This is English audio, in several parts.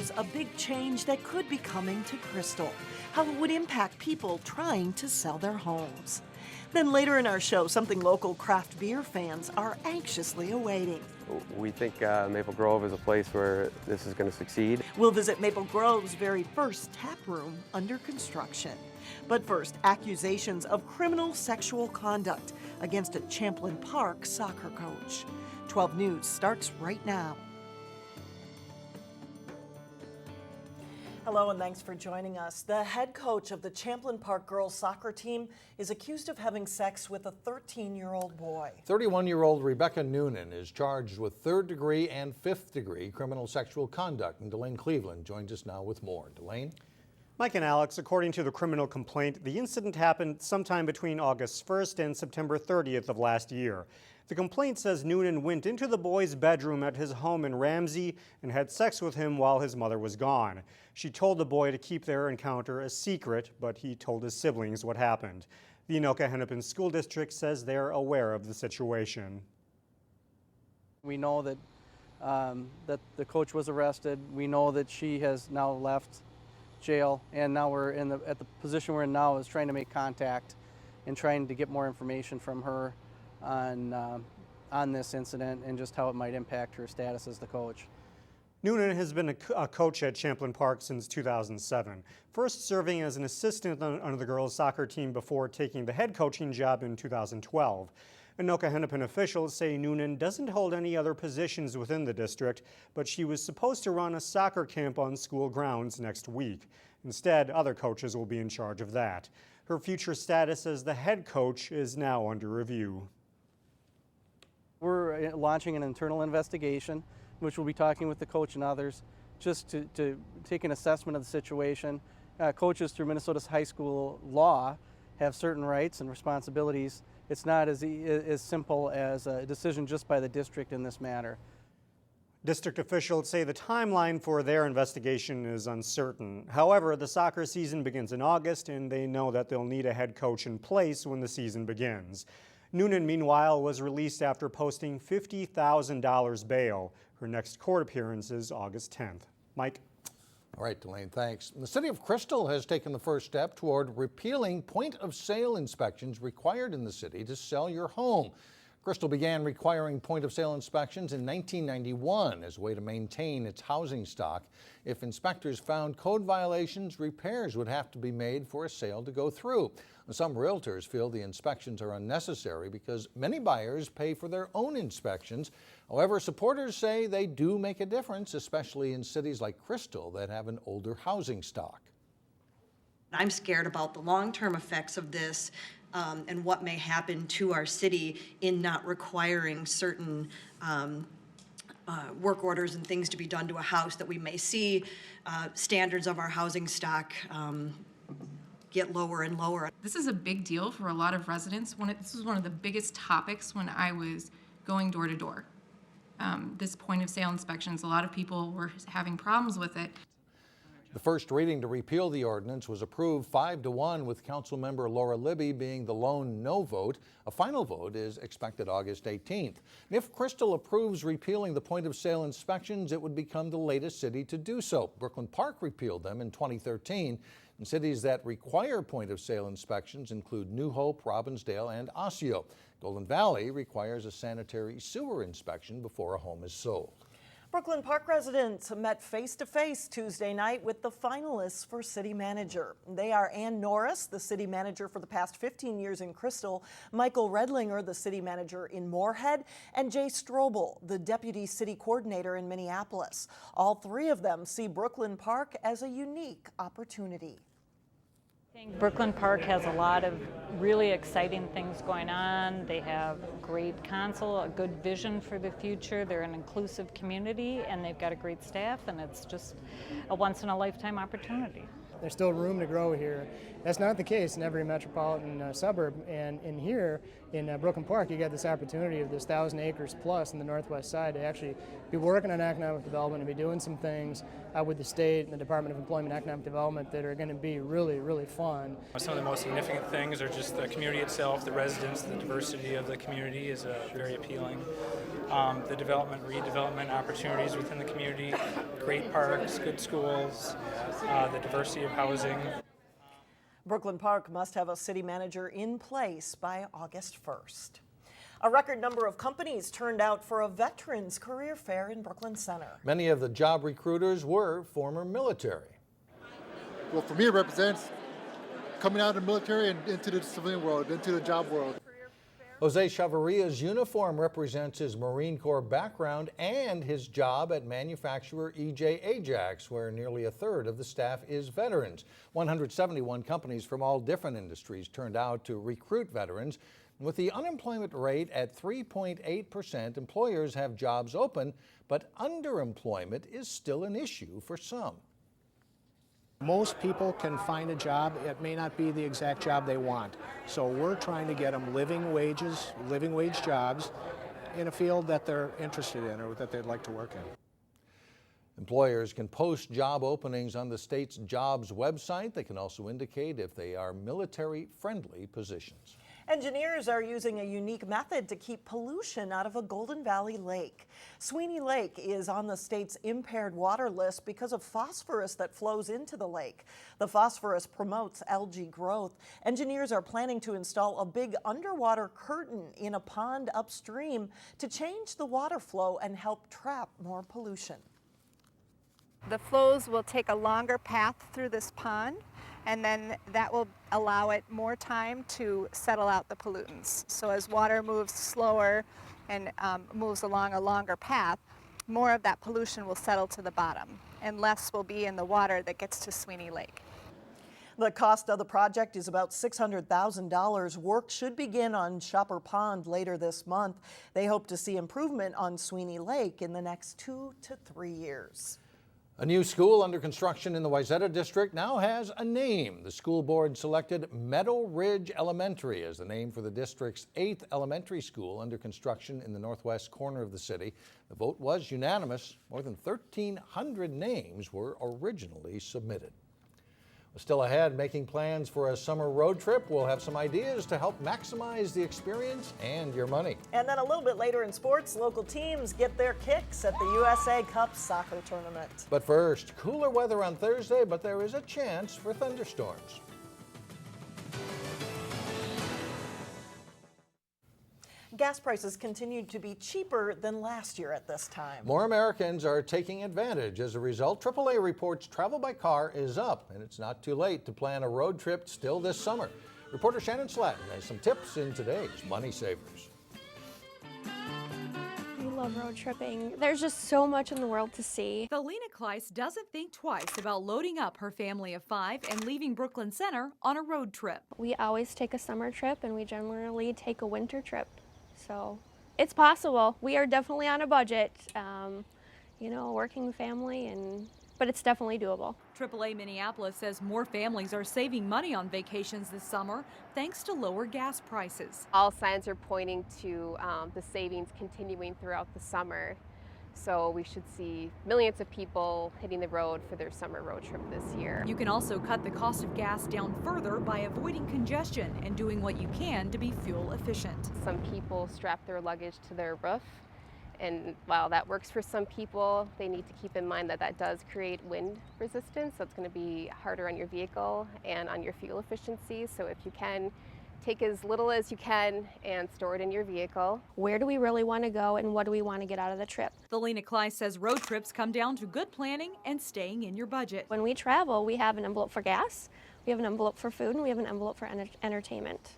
news, a big change that could be coming to Crystal, how it would impact people trying to sell their homes. Then later in our show, something local craft beer fans are anxiously awaiting. We think Maple Grove is a place where this is going to succeed. We'll visit Maple Grove's very first taproom under construction. But first, accusations of criminal sexual conduct against a Champlin Park soccer coach. 12 News starts right now. Hello and thanks for joining us. The head coach of the Champlin Park girls soccer team is accused of having sex with a 13-year-old boy. 31-year-old Rebecca Noonan is charged with third-degree and fifth-degree criminal sexual conduct. And Delane Cleveland joins us now with more. Delane? Mike and Alex, according to the criminal complaint, the incident happened sometime between August 1st and September 30th of last year. The complaint says Noonan went into the boy's bedroom at his home in Ramsey and had sex with him while his mother was gone. She told the boy to keep their encounter a secret, but he told his siblings what happened. The Anoka-Hennepin School District says they're aware of the situation. We know that, that the coach was arrested. We know that she has now left jail, and now we're at the position we're in now is trying to make contact and trying to get more information from her on this incident and just how it might impact her status as the coach. Noonan has been a coach at Champlin Park since 2007, first serving as an assistant on the girls' soccer team before taking the head coaching job in 2012. Anoka-Hennepin officials say Noonan doesn't hold any other positions within the district, but she was supposed to run a soccer camp on school grounds next week. Instead, other coaches will be in charge of that. Her future status as the head coach is now under review. We're launching an internal investigation, which we'll be talking with the coach and others, just to take an assessment of the situation. Coaches through Minnesota's high school law have certain rights and responsibilities. It's not as simple as a decision just by the district in this matter. District officials say the timeline for their investigation is uncertain. However, the soccer season begins in August, and they know that they'll need a head coach in place when the season begins. Noonan, meanwhile, was released after posting $50,000 bail. Her next court appearance is August 10th. Mike? All right, Delane, thanks. The city of Crystal has taken the first step toward repealing point-of-sale inspections required in the city to sell your home. Crystal began requiring point-of-sale inspections in 1991 as a way to maintain its housing stock. If inspectors found code violations, repairs would have to be made for a sale to go through. Some realtors feel the inspections are unnecessary because many buyers pay for their own inspections. However, supporters say they do make a difference, especially in cities like Crystal that have an older housing stock. I'm scared about the long-term effects of this and what may happen to our city in not requiring certain work orders and things to be done to a house that we may see standards of our housing stock get lower and lower. This is a big deal for a lot of residents. This was one of the biggest topics when I was going door to door. This point of sale inspections, a lot of people were having problems with it. The first reading to repeal the ordinance was approved 5-1, with Councilmember Laura Libby being the lone no vote. A final vote is expected August 18th. And if Crystal approves repealing the point-of-sale inspections, it would become the latest city to do so. Brooklyn Park repealed them in 2013. And cities that require point-of-sale inspections include New Hope, Robbinsdale, and Osseo. Golden Valley requires a sanitary sewer inspection before a home is sold. Brooklyn Park residents met face-to-face Tuesday night with the finalists for city manager. They are Ann Norris, the city manager for the past 15 years in Crystal, Michael Redlinger, the city manager in Moorhead, and Jay Strobel, the deputy city coordinator in Minneapolis. All three of them see Brooklyn Park as a unique opportunity. I think Brooklyn Park has a lot of really exciting things going on. They have great council, a good vision for the future. They're an inclusive community, and they've got a great staff, and it's just a once-in-a-lifetime opportunity. There's still room to grow here, That's not the case in every metropolitan suburb, and in here in Brooklyn Park, you got this opportunity of this 1,000 acres plus in the northwest side to actually be working on economic development and be doing some things with the state and the Department of Employment and Economic Development that are going to be really, really fun. Some of the most significant things are just the community itself, the residents, the diversity of the community is very appealing. The development, redevelopment opportunities within the community, great parks, good schools, the diversity of housing. Brooklyn Park must have a city manager in place by August 1st. A record number of companies turned out for a Veterans Career Fair in Brooklyn Center. Many of the job recruiters were former military. Well, for me, it represents coming out of the military and into the civilian world, into the job world. Jose Chavaria's uniform represents his Marine Corps background and his job at manufacturer E.J. Ajax, where nearly a third of the staff is veterans. 171 companies from all different industries turned out to recruit veterans. With the unemployment rate at 3.8%, employers have jobs open, but underemployment is still an issue for some. Most people can find a job. It may not be the exact job they want. So we're trying to get them living wage jobs in a field that they're interested in or that they'd like to work in. Employers can post job openings on the state's jobs website. They can also indicate if they are military-friendly positions. Engineers are using a unique method to keep pollution out of a Golden Valley lake. Sweeney Lake is on the state's impaired water list because of phosphorus that flows into the lake. The phosphorus promotes algae growth. Engineers are planning to install a big underwater curtain in a pond upstream to change the water flow and help trap more pollution. The flows will take a longer path through this pond, and then that will allow it more time to settle out the pollutants. So as water moves slower and moves along a longer path, more of that pollution will settle to the bottom, and less will be in the water that gets to Sweeney Lake. The cost of the project is about $600,000. Work should begin on Shopper Pond later this month. They hope to see improvement on Sweeney Lake in the next 2 to 3 years. A new school under construction in the Wayzata district now has a name. The school board selected Meadow Ridge Elementary as the name for the district's 8th elementary school under construction in the northwest corner of the city. The vote was unanimous. More than 1,300 names were originally submitted. Still ahead, making plans for a summer road trip. We'll have some ideas to help maximize the experience and your money. And then a little bit later in sports, local teams get their kicks at the USA Cup soccer tournament. But first, cooler weather on Thursday, but there is a chance for thunderstorms. Gas prices continued to be cheaper than last year at this time. More Americans are taking advantage. As a result, AAA reports travel by car is up, and it's not too late to plan a road trip still this summer. Reporter Shannon Slatton has some tips in today's Money Savers. We love road tripping. There's just so much in the world to see. Thelina Kleiss doesn't think twice about loading up her family of 5 and leaving Brooklyn Center on a road trip. We always take a summer trip, and we generally take a winter trip. So it's possible. We are definitely on a budget, you know, a working family, but it's definitely doable. AAA Minneapolis says more families are saving money on vacations this summer thanks to lower gas prices. All signs are pointing to the savings continuing throughout the summer. So we should see millions of people hitting the road for their summer road trip this year. You can also cut the cost of gas down further by avoiding congestion and doing what you can to be fuel efficient. Some people strap their luggage to their roof, and while that works for some people, they need to keep in mind that that does create wind resistance, so it's going to be harder on your vehicle and on your fuel efficiency. So if you can, take as little as you can and store it in your vehicle. Where do we really want to go, and what do we want to get out of the trip? Thelina Kleiss says road trips come down to good planning and staying in your budget. When we travel, we have an envelope for gas, we have an envelope for food, and we have an envelope for entertainment.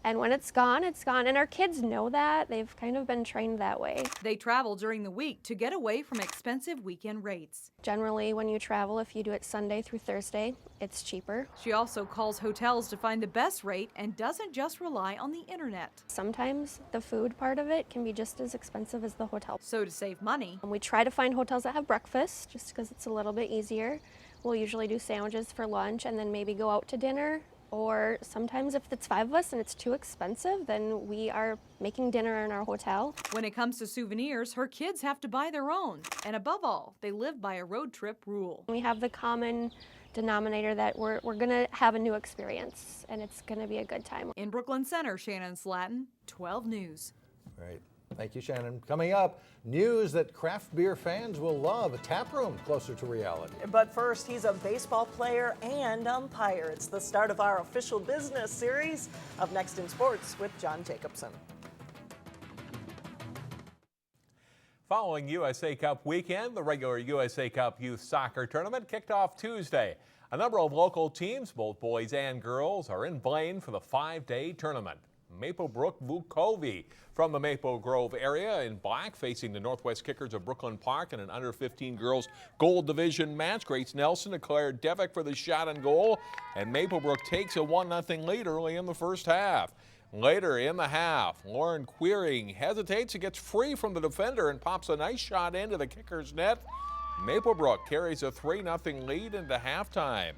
And when it's gone, it's gone. And our kids know that. They've kind of been trained that way. They travel during the week to get away from expensive weekend rates. Generally, when you travel, if you do it Sunday through Thursday, it's cheaper. She also calls hotels to find the best rate and doesn't just rely on the internet. Sometimes the food part of it can be just as expensive as the hotel. So to save money, we try to find hotels that have breakfast just because it's a little bit easier. We'll usually do sandwiches for lunch and then maybe go out to dinner or sometimes if it's 5 of us and it's too expensive, then we are making dinner in our hotel. When it comes to souvenirs, her kids have to buy their own. And above all, they live by a road trip rule. We have the common denominator that we're going to have a new experience, and it's going to be a good time. In Brooklyn Center, Shannon Slatton, 12 News. Great. Thank you, Shannon. Coming up, news that craft beer fans will love, a Taproom closer to reality. But first, he's a baseball player and umpire. It's the start of our official business series of Next in Sports with John Jacobson. Following USA Cup weekend, the regular USA Cup Youth Soccer Tournament kicked off Tuesday. A number of local teams, both boys and girls, are in Blaine for the 5-day tournament. Maplebrook Vukovi from the Maple Grove area in black, facing the Northwest Kickers of Brooklyn Park in an under-15 girls gold division match. Grace Nelson declared Devick for the shot and goal, and Maplebrook takes a 1-0 lead early in the first half. Later in the half, Lauren Queering hesitates and gets free from the defender and pops a nice shot into the kicker's net. Maplebrook carries a 3-0 lead into halftime.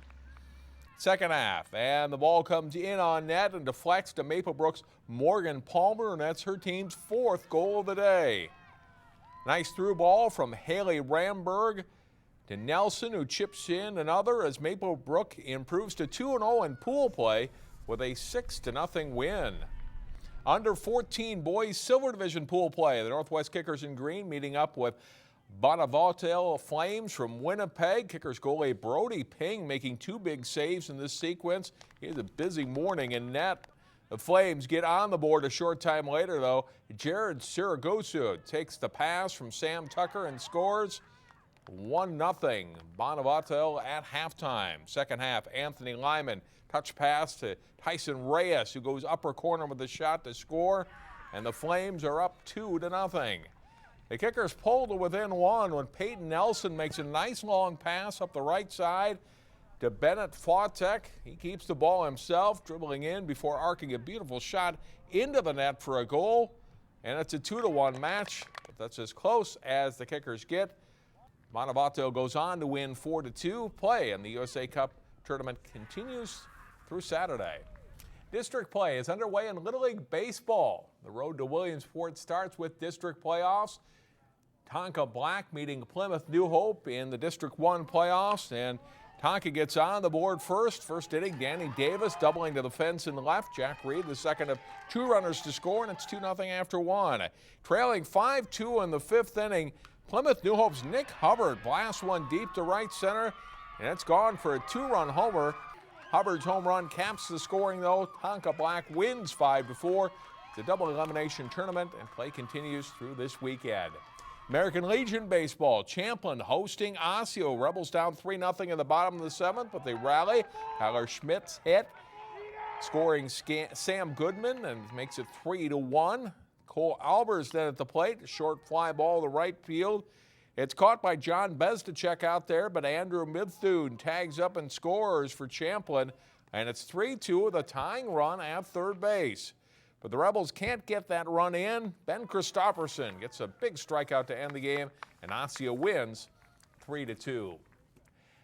Second half, and the ball comes in on net and deflects to Maplebrook's Morgan Palmer, and that's her team's 4th goal of the day. Nice through ball from Haley Ramberg to Nelson, who chips in another as Maplebrook improves to 2-0 in pool play with a 6-0 win. Under 14 boys silver division pool play, the Northwest Kickers in green meeting up with Bonnevautelle Flames from Winnipeg. Kickers goalie Brody Ping making 2 big saves in this sequence. He has a busy morning in net. The Flames get on the board a short time later, though. Jared Saragosu takes the pass from Sam Tucker and scores 1-0. Bonnevautelle at halftime. Second half, Anthony Lyman touch pass to Tyson Reyes, who goes upper corner with a shot to score, and the Flames are up 2-0. The Kickers pull to within 1 when Peyton Nelson makes a nice long pass up the right side to Bennett Fautek. He keeps the ball himself, dribbling in before arcing a beautiful shot into the net for a goal. And it's a 2-1 match, but that's as close as the Kickers get. Bonnevautelle goes on to win 4-2. Play in the USA Cup tournament continues through Saturday. District play is underway in Little League Baseball. The road to Williamsport starts with district playoffs. Tonka Black meeting Plymouth New Hope in the District 1 playoffs, and Tonka gets on the board first. First inning, Danny Davis doubling to the fence in the left. Jack Reed, the second of 2 runners to score, and it's 2-0 after 1. Trailing 5-2 in the 5th inning, Plymouth New Hope's Nick Hubbard blasts one deep to right center, and it's gone for a 2-run homer. Hubbard's home run caps the scoring, though. Tonka Black wins 5-4. It's a double elimination tournament, and play continues through this weekend. American Legion Baseball, Champlin hosting Osseo. Rebels down 3-0 in the bottom of the 7th, but they rally. Tyler Schmidt's hit, scoring Sam Goodman, and makes it 3-1. Cole Albers then at the plate, a short fly ball to right field. It's caught by John Bezdacek out there, but Andrew Midthune tags up and scores for Champlin, and it's 3-2 with a tying run at third base. But the Rebels can't get that run in. Ben Christopherson gets a big strikeout to end the game, and Osseo wins 3-2.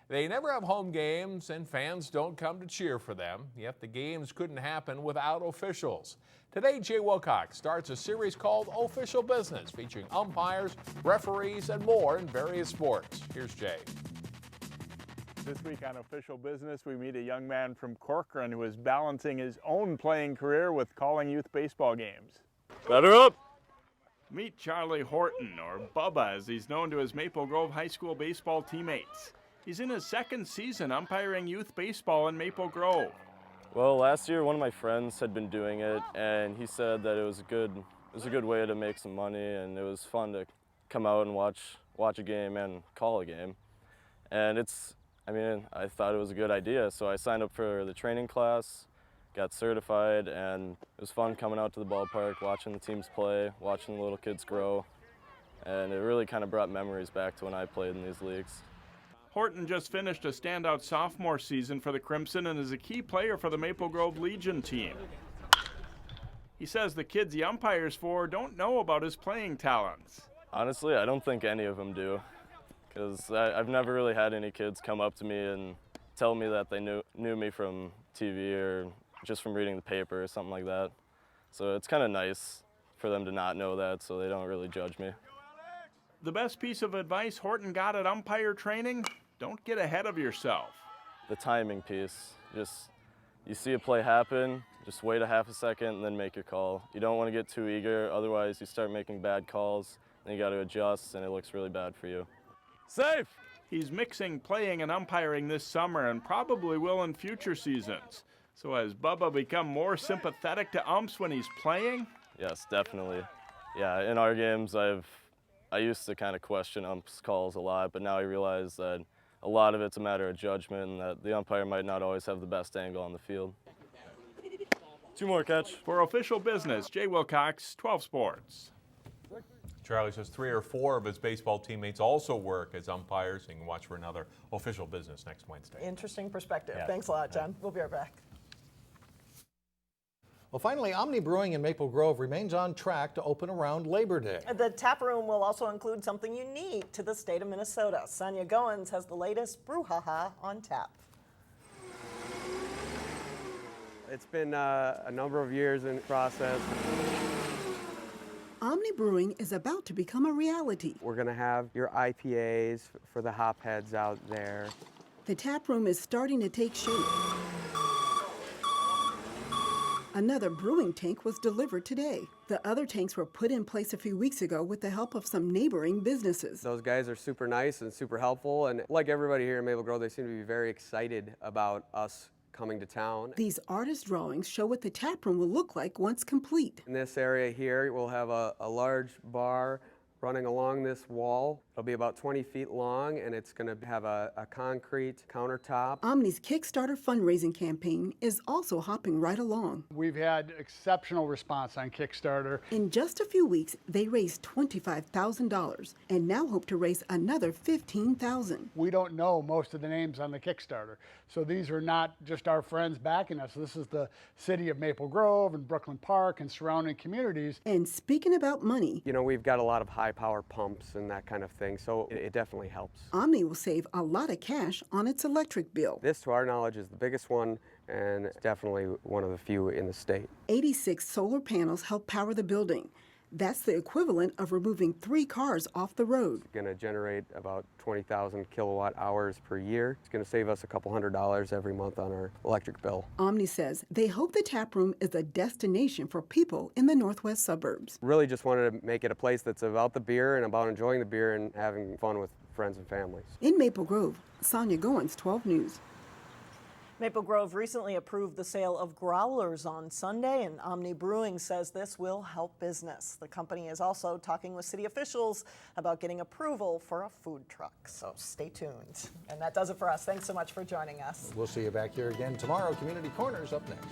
They never have home games, and fans don't come to cheer for them, yet the games couldn't happen without officials. Today, Jay Wilcox starts a series called Official Business, featuring umpires, referees, and more in various sports. Here's Jay. This week on Official Business, we meet a young man from Corcoran who is balancing his own playing career with calling youth baseball games. Batter up! Meet Charlie Horton, or Bubba, as he's known to his Maple Grove High School baseball teammates. He's in his 2nd season umpiring youth baseball in Maple Grove. Well, last year one of my friends had been doing it, and he said that it was a good way to make some money, and it was fun to come out and watch a game and call a game. And I thought it was a good idea, so I signed up for the training class, got certified, and it was fun coming out to the ballpark, watching the teams play, watching the little kids grow, and it really kind of brought memories back to when I played in these leagues. Horton just finished a standout sophomore season for the Crimson and is a key player for the Maple Grove Legion team. He says the kids he umpires for don't know about his playing talents. Honestly, I don't think any of them do, because I've never really had any kids come up to me and tell me that they knew me from TV or just from reading the paper or something like that. So it's kind of nice for them to not know that, so they don't really judge me. The best piece of advice Horton got at umpire training: don't get ahead of yourself. The timing piece, just you see a play happen, just wait a half a second and then make your call. You don't want to get too eager, otherwise you start making bad calls, then you got to adjust and it looks really bad for you. Safe! He's mixing playing and umpiring this summer and probably will in future seasons. So has Bubba become more sympathetic to umps when he's playing? Yes, definitely. Yeah, in our games I used to kind of question umps' calls a lot, but now I realize that a lot of it's a matter of judgment and that the umpire might not always have the best angle on the field. 2 more, catch. For Official Business, Jay Wilcox, 12 Sports. Charlie says 3 or 4 of his baseball teammates also work as umpires. You can watch for another Official Business next Wednesday. Interesting perspective. Yeah. Thanks a lot, John. We'll be right back. Well, finally, OMNI Brewing in Maple Grove remains on track to open around Labor Day. The Taproom will also include something unique to the state of Minnesota. Sonia Goins has the latest brouhaha on tap. It's been a number of years in process. OMNI Brewing is about to become a reality. We're going to have your IPAs for the hop heads out there. The taproom is starting to take shape. Another brewing tank was delivered today. The other tanks were put in place a few weeks ago with the help of some neighboring businesses. Those guys are super nice and super helpful, and like everybody here in Maple Grove, they seem to be very excited about us coming to town. These artist drawings show what the taproom will look like once complete. In this area here, we'll have a large bar running along this wall. It'll be about 20 feet long, and it's going to have a concrete countertop. OMNI's Kickstarter fundraising campaign is also hopping right along. We've had exceptional response on Kickstarter. In just a few weeks, they raised $25,000 and now hope to raise another $15,000. We don't know most of the names on the Kickstarter, so these are not just our friends backing us. This is the city of Maple Grove and Brooklyn Park and surrounding communities. And speaking about money, you know, we've got a lot of high power pumps and that kind of thing, so it definitely helps. OMNI will save a lot of cash on its electric bill. This, to our knowledge, is the biggest one, and it's definitely one of the few in the state. 86 solar panels help power the building. That's the equivalent of removing 3 cars off the road. It's going to generate about 20,000 kilowatt hours per year. It's going to save us a couple $100 every month on our electric bill. OMNI says they hope the taproom is a destination for people in the northwest suburbs. Really just wanted to make it a place that's about the beer and about enjoying the beer and having fun with friends and families. In Maple Grove, Sonia Goins, 12 News. Maple Grove recently approved the sale of growlers on Sunday, and OMNI Brewing says this will help business. The company is also talking with city officials about getting approval for a food truck, so stay tuned. And that does it for us. Thanks so much for joining us. We'll see you back here again tomorrow. Community Corner's up next.